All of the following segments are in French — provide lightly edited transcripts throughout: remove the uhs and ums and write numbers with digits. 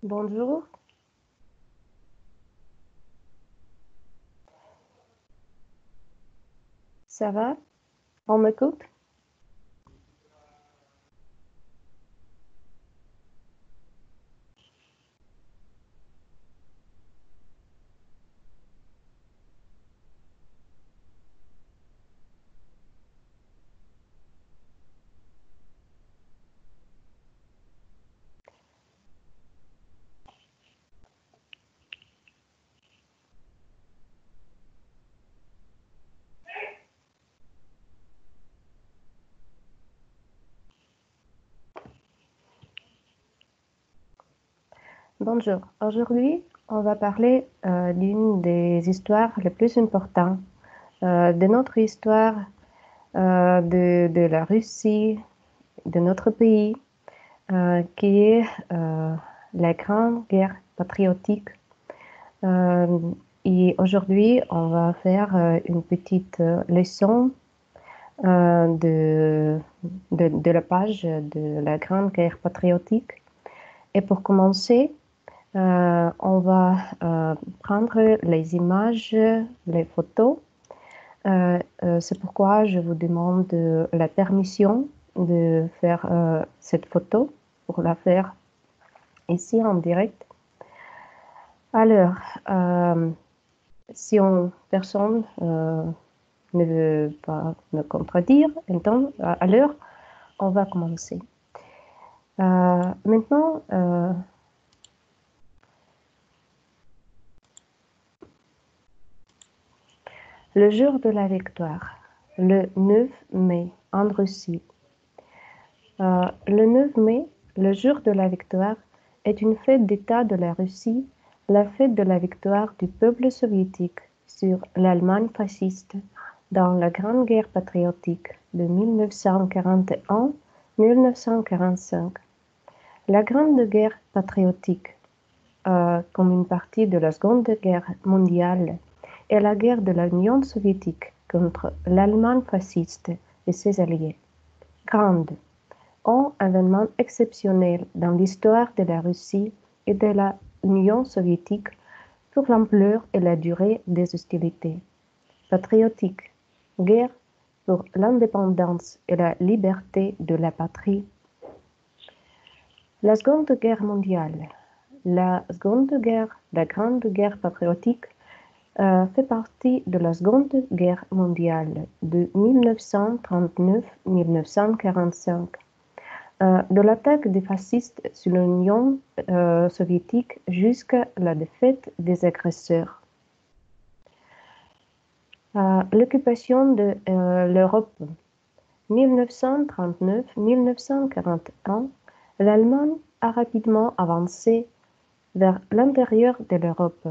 Bonjour, ça va? On m'écoute? Bonjour. Aujourd'hui, on va parler d'une des histoires les plus importantes de notre histoire, de la Russie, de notre pays, qui est la Grande Guerre patriotique. Euh, et aujourd'hui, on va faire une petite leçon de la page de la Grande Guerre patriotique. Et pour commencer, on va prendre les images, les photos. C'est pourquoi je vous demande la permission de faire cette photo pour la faire ici en direct. Alors, si personne ne veut pas me contredire, alors on va commencer. Maintenant, le jour de la victoire, le 9 mai, en Russie. Le 9 mai, le jour de la victoire, est une fête d'État de la Russie, la fête de la victoire du peuple soviétique sur l'Allemagne fasciste dans la Grande Guerre patriotique de 1941-1945. La Grande Guerre patriotique, comme une partie de la Seconde Guerre mondiale, et la guerre de l'Union soviétique contre l'Allemagne fasciste et ses alliés. Grande, un événement exceptionnel dans l'histoire de la Russie et de l'Union soviétique pour l'ampleur et la durée des hostilités. Patriotique, guerre pour l'indépendance et la liberté de la patrie. La Seconde Guerre mondiale. La Grande Guerre patriotique, fait partie de la Seconde Guerre mondiale de 1939-1945, de l'attaque des fascistes sur l'Union soviétique jusqu'à la défaite des agresseurs. L'occupation de l'Europe. 1939-1941, l'Allemagne a rapidement avancé vers l'intérieur de l'Europe.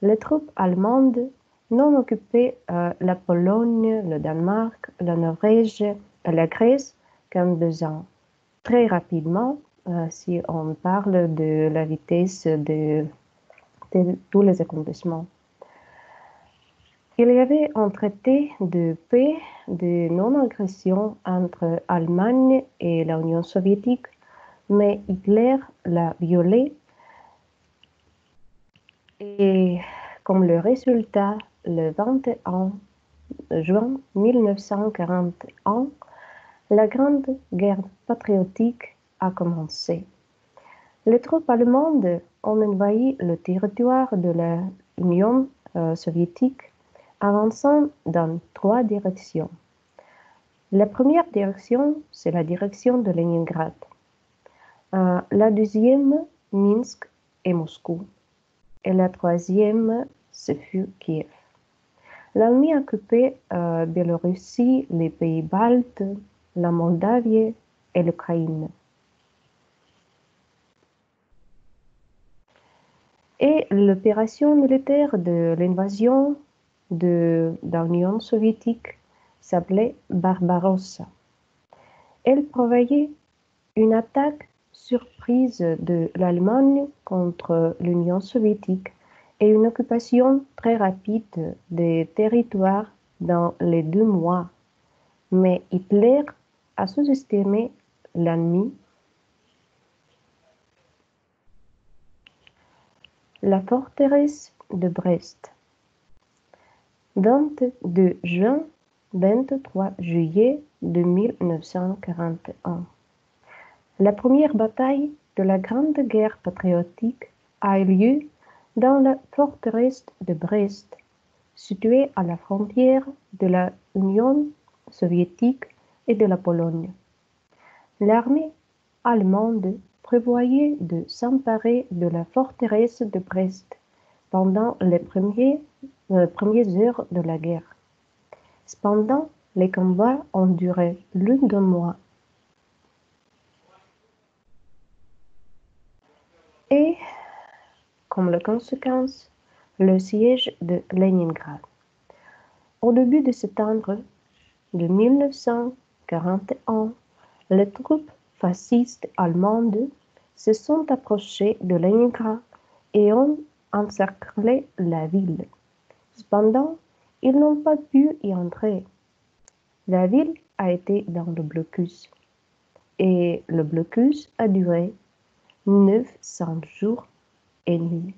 Les troupes allemandes non occupaient la Pologne, le Danemark, la Norvège et la Grèce qu'en 2 ans. Très rapidement, si on parle de la vitesse de tous les accomplissements. Il y avait un traité de paix de non-agression entre l'Allemagne et l'Union soviétique, mais Hitler l'a violé et comme le résultat, le 21 juin 1941, la Grande Guerre patriotique a commencé. Les troupes allemandes ont envahi le territoire de l'Union soviétique, avançant dans 3 directions. La première direction, c'est la direction de Leningrad. La deuxième, Minsk et Moscou. Et la troisième, ce fut Kiev. L'ennemi occupait Biélorussie, les pays baltes, la Moldavie et l'Ukraine. Et l'opération militaire de l'invasion de l'Union soviétique s'appelait Barbarossa. Elle prévoyait une attaque surprise de l'Allemagne contre l'Union soviétique et une occupation très rapide des territoires dans les 2 mois. Mais Hitler a sous-estimé l'ennemi. La forteresse de Brest. 22 juin, 23 juillet de 1941. La première bataille de la Grande Guerre patriotique a eu lieu dans la forteresse de Brest, située à la frontière de l'Union soviétique et de la Pologne. L'armée allemande prévoyait de s'emparer de la forteresse de Brest pendant les premières heures de la guerre. Cependant, les combats ont duré plus d'un mois. Et, comme conséquence, le siège de Leningrad. Au début de septembre de 1941, les troupes fascistes allemandes se sont approchées de Leningrad et ont encerclé la ville. Cependant, ils n'ont pas pu y entrer. La ville a été dans le blocus et le blocus a duré 900 jours et nuits.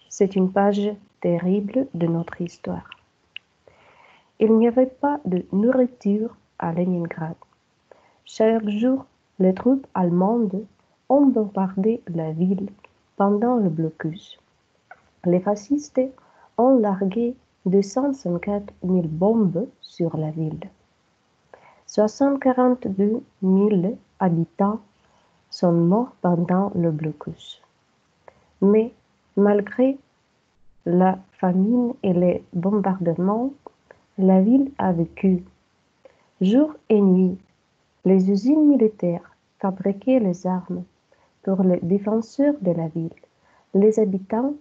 C'est une page terrible de notre histoire. Il n'y avait pas de nourriture à Leningrad. Chaque jour, les troupes allemandes ont bombardé la ville pendant le blocus. Les fascistes ont largué 250 000 bombes sur la ville. 42 000 habitants sont morts pendant le blocus. Mais malgré la famine et les bombardements, la ville a vécu. Jour et nuit, les usines militaires fabriquaient les armes pour les défenseurs de la ville. Les habitants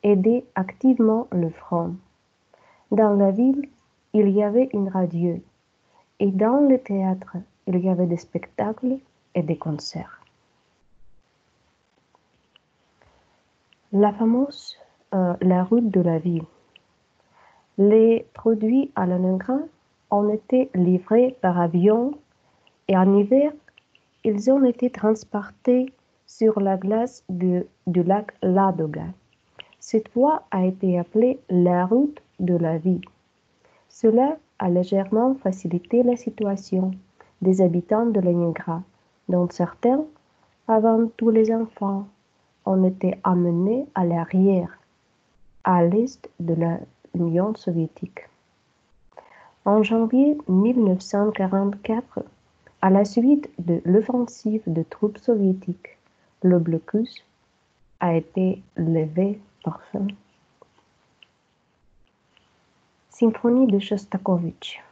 aidaient activement le front. Dans la ville, il y avait une radio et dans le théâtre, il y avait des spectacles et des concerts. La fameuse la route de la ville. Les produits à Leningrad ont été livrés par avion et en hiver, ils ont été transportés sur la glace du lac Ladoga. Cette voie a été appelée la route de la vie. Cela a légèrement facilité la situation des habitants de Leningrad, dont certains, avant tous les enfants, ont été amenés à l'arrière, à l'est de l'Union soviétique. En janvier 1944, à la suite de l'offensive de troupes soviétiques, le blocus a été levé par fin. Symphonie de Shostakovich.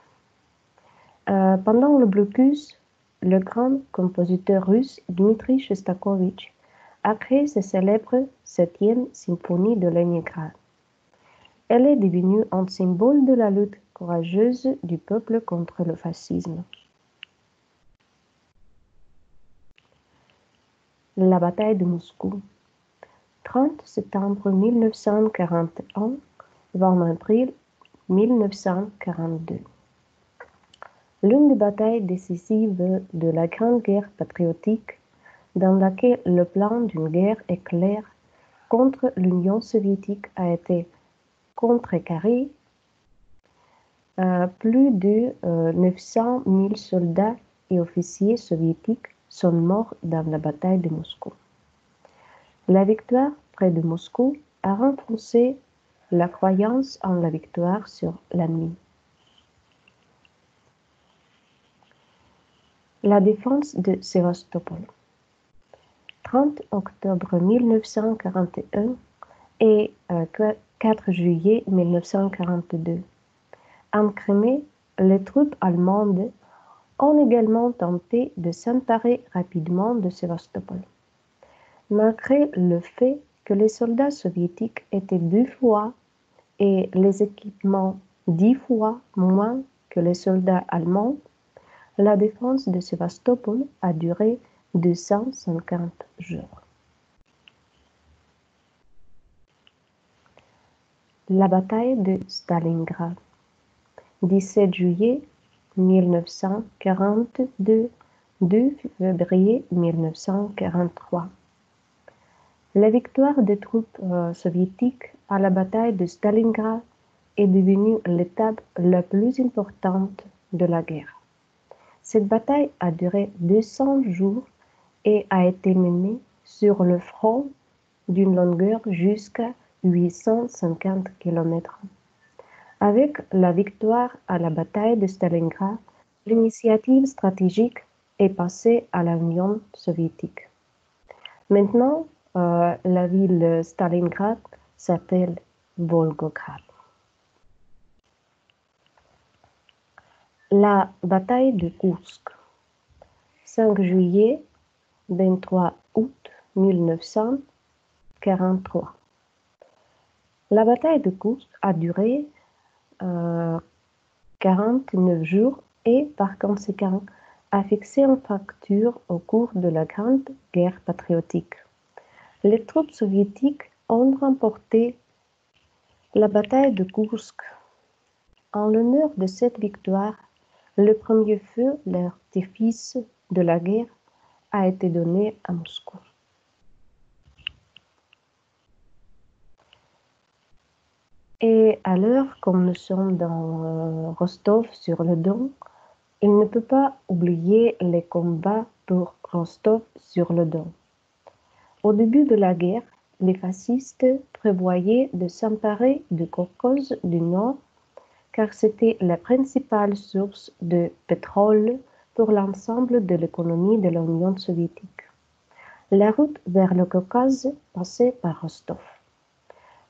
Pendant le blocus, le grand compositeur russe Dmitri Shostakovich a créé sa célèbre 7e symphonie de Leningrad. Elle est devenue un symbole de la lutte courageuse du peuple contre le fascisme. La bataille de Moscou. 30 septembre 1941, 20 avril 1942. L'une des batailles décisives de la Grande Guerre patriotique, dans laquelle le plan d'une guerre éclair contre l'Union soviétique a été contrecarré. Plus de 900 000 soldats et officiers soviétiques sont morts dans la bataille de Moscou. La victoire près de Moscou a renforcé la croyance en la victoire sur l'ennemi. La défense de Sébastopol. 30 octobre 1941 et 4 juillet 1942. En Crimée, les troupes allemandes ont également tenté de s'emparer rapidement de Sébastopol. Malgré le fait que les soldats soviétiques étaient 2 fois et les équipements 10 fois moins que les soldats allemands, la défense de Sébastopol a duré 250 jours. La bataille de Stalingrad. 17 juillet 1942, 2 février 1943. La victoire des troupes soviétiques à la bataille de Stalingrad est devenue l'étape la plus importante de la guerre. Cette bataille a duré 200 jours et a été menée sur le front d'une longueur jusqu'à 850 km. Avec la victoire à la bataille de Stalingrad, l'initiative stratégique est passée à l'Union soviétique. Maintenant, la ville de Stalingrad s'appelle Volgograd. La bataille de Kursk, 5 juillet, 23 août 1943. La bataille de Kursk a duré 49 jours et, par conséquent, a fixé une fracture au cours de la Grande Guerre patriotique. Les troupes soviétiques ont remporté la bataille de Kursk. En l'honneur de cette victoire, le premier feu d'artifice de la guerre a été donné à Moscou. Et alors, comme nous sommes dans Rostov-sur-le-Don, il ne peut pas oublier les combats pour Rostov-sur-le-Don. Au début de la guerre, les fascistes prévoyaient de s'emparer du Caucase du Nord car c'était la principale source de pétrole pour l'ensemble de l'économie de l'Union soviétique. La route vers le Caucase passait par Rostov.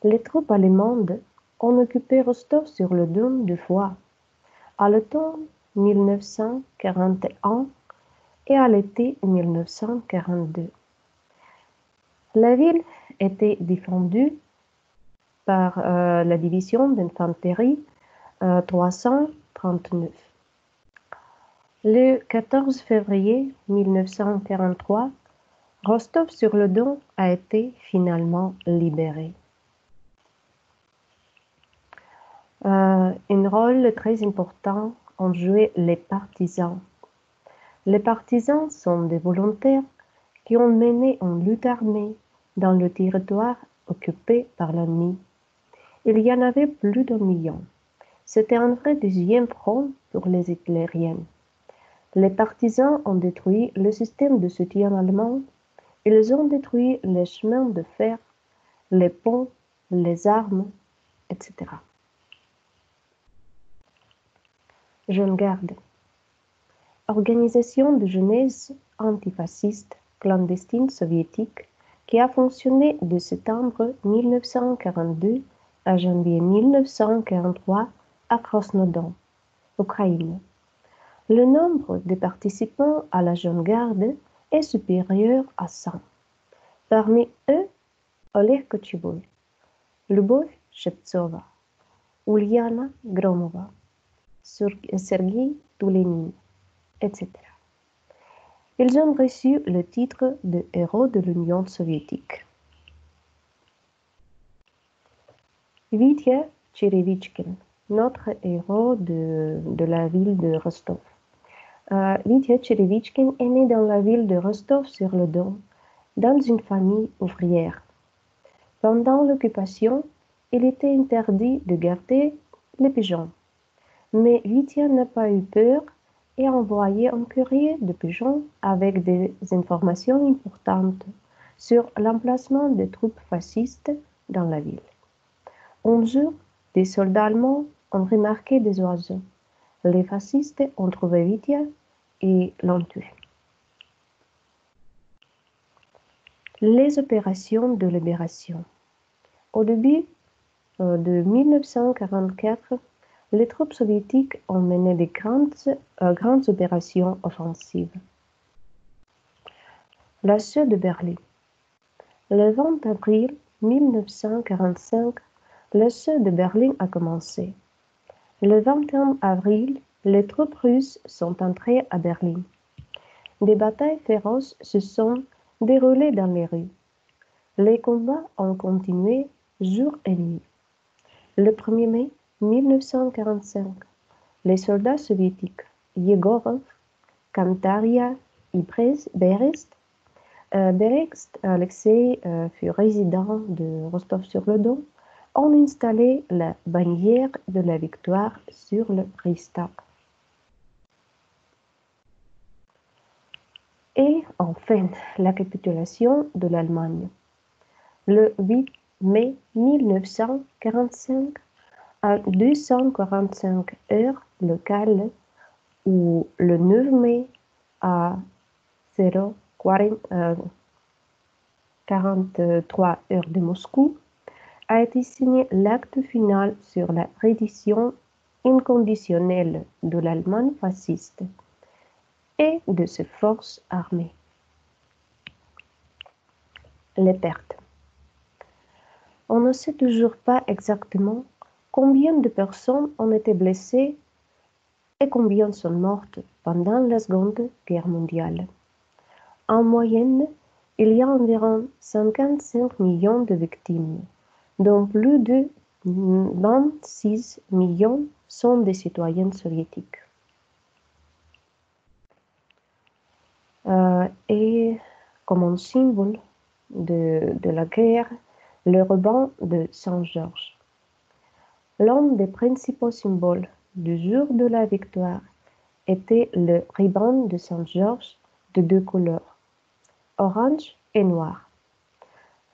Les troupes allemandes ont occupé Rostov-sur-le-Don 2 fois, à l'automne 1941 et à l'été 1942. La ville était défendue par la division d'infanterie 339. Le 14 février 1943, Rostov-sur-le-Don a été finalement libéré. Un rôle très important ont joué les partisans. Les partisans sont des volontaires qui ont mené une lutte armée dans le territoire occupé par l'ennemi. Il y en avait plus d'1 million. C'était un vrai deuxième front pour les hitlériens. Les partisans ont détruit le système de soutien allemand. Ils ont détruit les chemins de fer, les ponts, les armes, etc. Jeune Garde. Organisation de jeunesse antifasciste clandestine soviétique qui a fonctionné de septembre 1942 à janvier 1943 à Krasnodar, Ukraine. Le nombre de participants à la Jeune Garde est supérieur à 100. Parmi eux, Oleg Kochevoy, Lyubov Shevtsova, Uliana Gromova, Sergei Toulenin, etc. Ils ont reçu le titre de héros de l'Union soviétique. Vitya Cherevichkin, notre héros de la ville de Rostov. Vitya Cherevichkin est né dans la ville de Rostov-sur-le-Don, dans une famille ouvrière. Pendant l'occupation, il était interdit de garder les pigeons. Mais Vitya n'a pas eu peur et a envoyé un courrier de pigeons avec des informations importantes sur l'emplacement des troupes fascistes dans la ville. Un jour, des soldats allemands ont remarqué des oiseaux. Les fascistes ont trouvé Vitya et l'ont tué. Les opérations de libération. Au début de 1944, les troupes soviétiques ont mené de grandes opérations offensives. L'assaut de Berlin. Le 20 avril 1945, l'assaut de Berlin a commencé. Le 21 avril, les troupes russes sont entrées à Berlin. Des batailles féroces se sont déroulées dans les rues. Les combats ont continué jour et nuit. Le 1er mai 1945, les soldats soviétiques Yegorov, Kantaria et Berest Berext, Alexei fut résident de Rostov-sur-le-Don. On installait la bannière de la victoire sur le Reichstag. Et enfin, la capitulation de l'Allemagne. Le 8 mai 1945, à 245 heures locales, ou le 9 mai à 0:43 heures de Moscou, a été signé l'acte final sur la reddition inconditionnelle de l'Allemagne fasciste et de ses forces armées. Les pertes. On ne sait toujours pas exactement combien de personnes ont été blessées et combien sont mortes pendant la Seconde Guerre mondiale. En moyenne, il y a environ 55 millions de victimes, dont plus de 26 millions sont des citoyens soviétiques. Et comme un symbole de la guerre, le ruban de Saint-Georges. L'un des principaux symboles du jour de la victoire était le ruban de Saint-Georges de deux couleurs, orange et noir.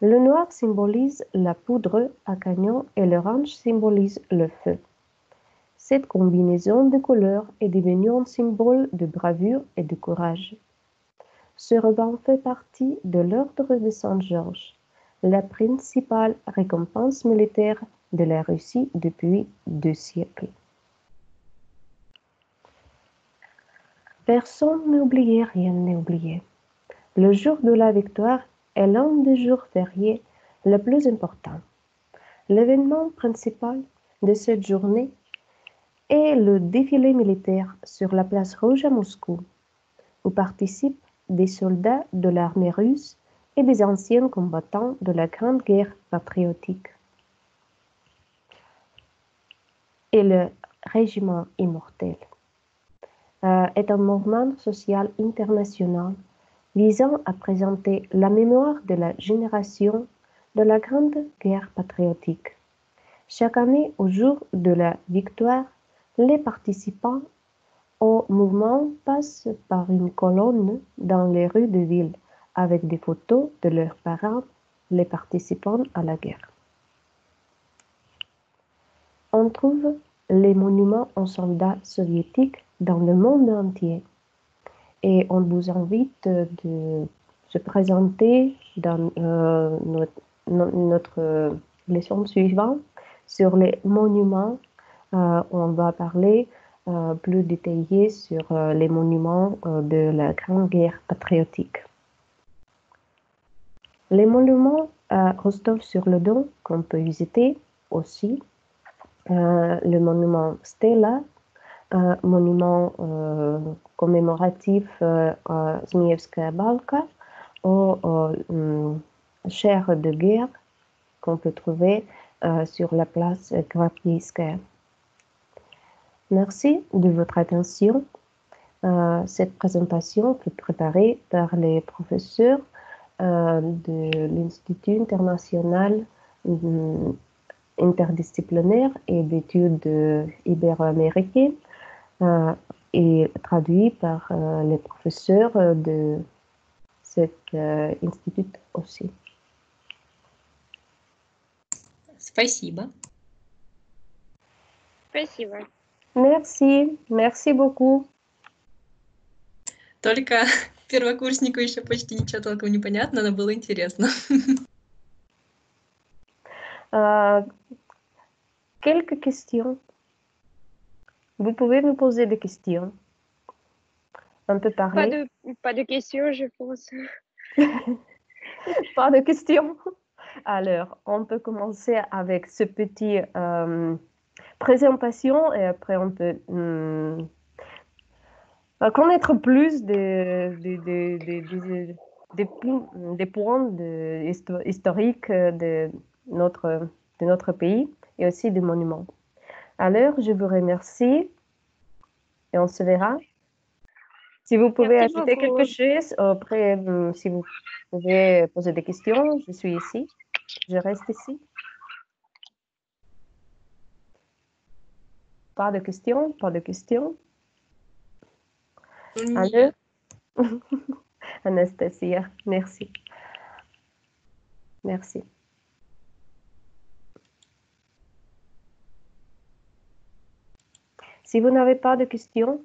Le noir symbolise la poudre à canon et l'orange symbolise le feu. Cette combinaison de couleurs est devenue un symbole de bravoure et de courage. Ce ruban fait partie de l'ordre de Saint-Georges, la principale récompense militaire de la Russie depuis 2 siècles. Personne n'a oublié, rien n'est oublié. Le jour de la victoire est l'un des jours fériés les plus importants. L'événement principal de cette journée est le défilé militaire sur la place rouge à Moscou, où participent des soldats de l'armée russe et des anciens combattants de la Grande Guerre patriotique. Et le Régiment immortel est un mouvement social international visant à présenter la mémoire de la génération de la Grande Guerre patriotique. Chaque année, au jour de la victoire, les participants au mouvement passent par une colonne dans les rues de ville avec des photos de leurs parents, les participants à la guerre. On trouve les monuments aux soldats soviétiques dans le monde entier. Et on vous invite de se présenter dans notre leçon suivante sur les monuments. On va parler plus détaillé sur les monuments de la Grande Guerre patriotique. Les monuments à Rostov-sur-le-Don qu'on peut visiter aussi. Le monument Stella, un monument commémoratif à Zmievskaya Balka, aux chars de guerre qu'on peut trouver sur la place Gvardievskaya. Merci de votre attention. Cette présentation fut préparée par les professeurs de l'Institut international interdisciplinaire et d'études ibéro-américaines et traduit par les professeurs de cet institut aussi. Спасибо. Спасибо. Merci, merci beaucoup. Только первокурснику еще почти ничего толком не понятно, но было интересно. Quelques questions. Vous pouvez me poser des questions. On peut parler. Pas de questions, je pense. Pas de questions. Alors, on peut commencer avec ce petit présentation et après on peut connaître plus des points historiques de notre pays et aussi des monuments. Alors, je vous remercie et on se verra. Si vous pouvez Merci ajouter beaucoup. quelque chose, après, si vous pouvez poser des questions, je suis ici. Je reste ici. Pas de questions, pas de questions. Allô? Нет. Anastasia, merci. Merci. Si vous n'avez pas de questions,